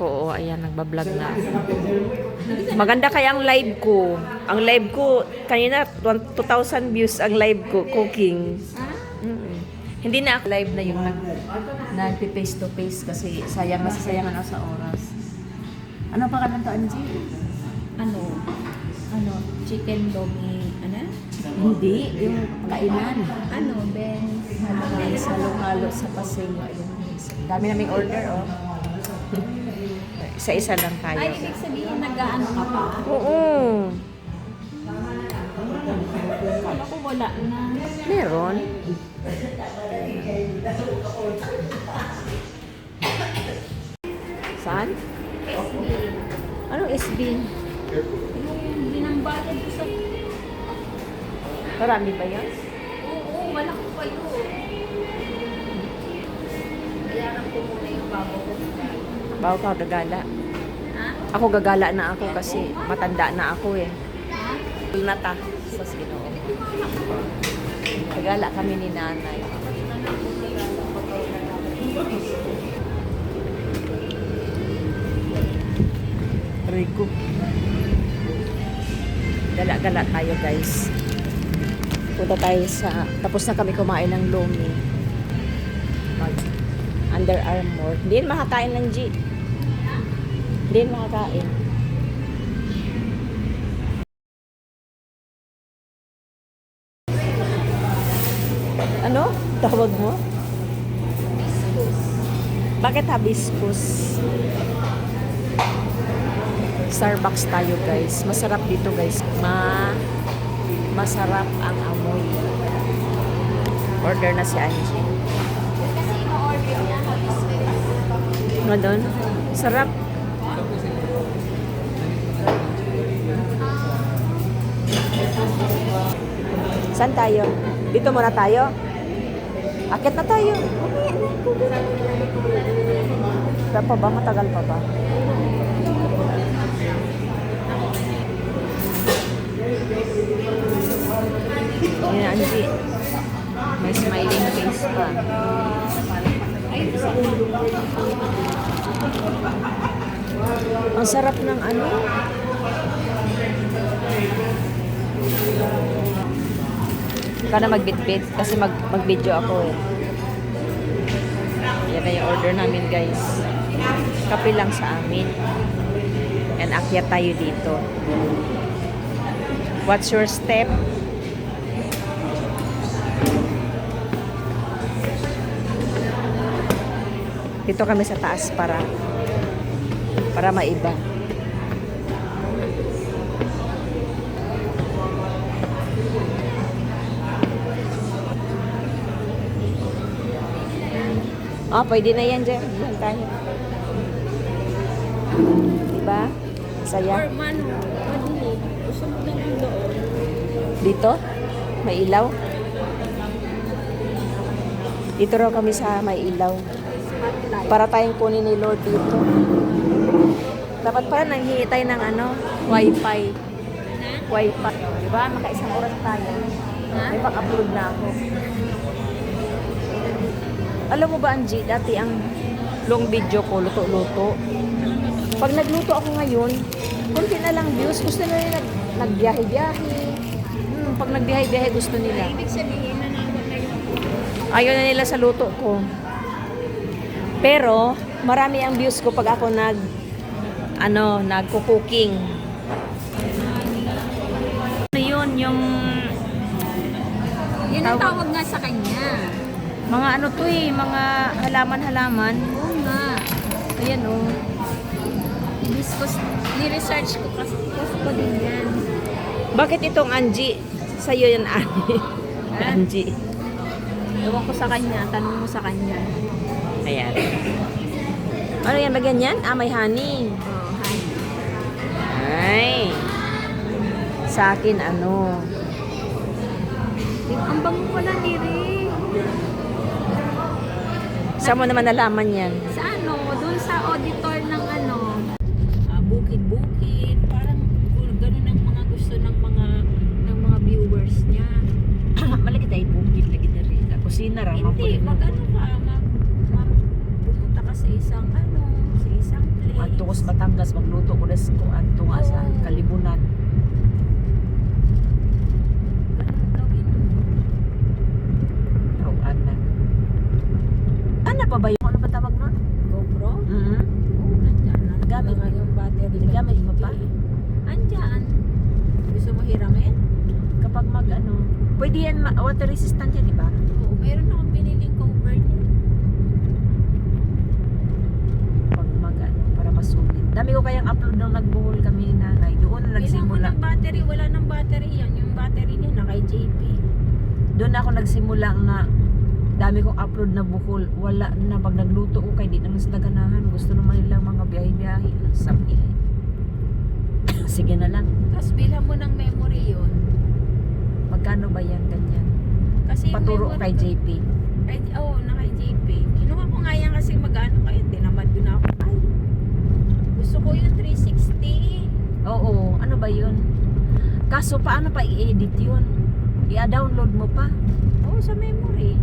ko. Oh, ayan, nagbablog na. Maganda kaya ang live ko. Ang live ko, kanina 2,000 views ang live ko, cooking. Hindi na ako live na yung nag-face to face kasi sayang, masasayangan ako sa oras. Ano pa ka lang to, Angie? Ano, chicken lomi, ano? Hindi, yung kainan. Ano, Ben? Halo-halo sa pasing. Dami naming order, oh. Isa-isa lang tayo. Ay, ibig sabihin nag-ano ka pa? Oo. Kala ko wala na. Meron. Saan? Anong SB? Yung binambayad ko sa... Marami ba yan? Oo, wala ko pa yun. Bayaran ko muna yung bago ko. Bago ka gagala. Ha? Ako gagala na ako kasi matanda na ako eh. Ha? Nata sa Ginoo. Gagala kami ni nanay. Rico. Gala-gala tayo guys. Punta tayo sa... Tapos na kami kumain ng lomi. Under Armour. Hindi rin makakain ng G. Hindi rin makakain. Ano? Tawag mo? Bakit hibiscus? Starbucks tayo guys. Masarap dito guys. Masarap ang amoy. Order na si Angie. Kasi ino-order niya hibiscus. Ano doon? Sarap. Saan tayo? Dito muna tayo? Akit na tayo. Kaya pa ba? Matagal pa ba? Ayan, Angie. May smiling face pa. Ang sarap ng ano. Kana magbitbit kasi mag-video ako eh. Yan na yung order namin guys. Kape lang sa amin. And akyat tayo dito. What's your step? Dito kami sa taas para maiba. Pwede na yan dyan. Yan tayo. Diba? Saya. Or mano, madini. Gusto mo lang yung doon. Dito? May ilaw? Dito raw kami sa may ilaw. Para tayong kunin ni Lord dito. Dapat pala nanghingi tayo ng ano, wifi. Wifi. Diba? Maka-isang oras tayo. May pag-upload na ako. Alam mo ba, Angie, dati ang long video ko, luto-luto. Pag nagluto ako ngayon, konti na lang views. Gusto nila nagbiyahe-biyahe. Pag nagbiyahe-biyahe, gusto nila. Ibig sabihin na naman na yung... Ayaw na nila sa luto ko. Pero, marami ang views ko pag ako nagko-cooking. Ano yun, yung... Yun ang tawag nga sa kanya. Mga ano to eh, mga halaman-halaman. Oo nga. Ayan oh. Hibiscus, ni-research ko kasi ko din yan. Bakit itong Angie? Sa'yo yan, Ani. Angie. Ewan ko sa kanya, tanong mo sa kanya. Ayan. Ano yan, bagyan yan? May honey. Oh, hi. Ay. Sa akin, ano? Ang bango pala ni Ray. Saan mo naman nalaman yan? Sa ano, doon sa auditor ng ano, bukid-bukid, parang gano'n ang mga gusto ng mga viewers niya. Malagi tayo bukid lagi na rin. Kusina ra. Hindi, mag-ano ka, pumunta ka ka sa isang sa isang place. Adto ko sa Batangas magluto ko des ko adto nga sa Oo. Kalibunan. Ganun gawin mo. Tawaan na. Ano pa ba yung ano ba tawag nun? GoPro? Mm-hmm. Oo, nandyan na. Gamit Baka mo. yung battery. Gamit mo pa? Andyan. Gusto mo hiramin? Kapag mag ano, pwede yan water resistant yan, di ba? Oo, meron akong biniling cover niya. Pag mag ano, para masulit. Dami ko kayang upload nung nagbuhol kami ni nanay. Doon na Kailangan nagsimula. ng battery. Wala ng battery yan. Yung battery niya na kay JP. Doon ako nagsimula nga dami kong upload na buhol. Wala na pag nagluto ko kay di na sila ganahan. Gusto naman nila mga biyahe-biyahe. Sabi sige na lang. Tapos bilhan mo ng memory yun. Magkano ba yan ganyan? Kasi yung Paturo ko memory kay ko- JP. Na kay JP. Kinuha ko nga yan kasi mag-ano kayo. Tinamad ko na ako. Ay, gusto ko yung 360. Oo, ano ba yun? Kaso paano pa i-edit yun? I-download mo pa? Oo, sa memory.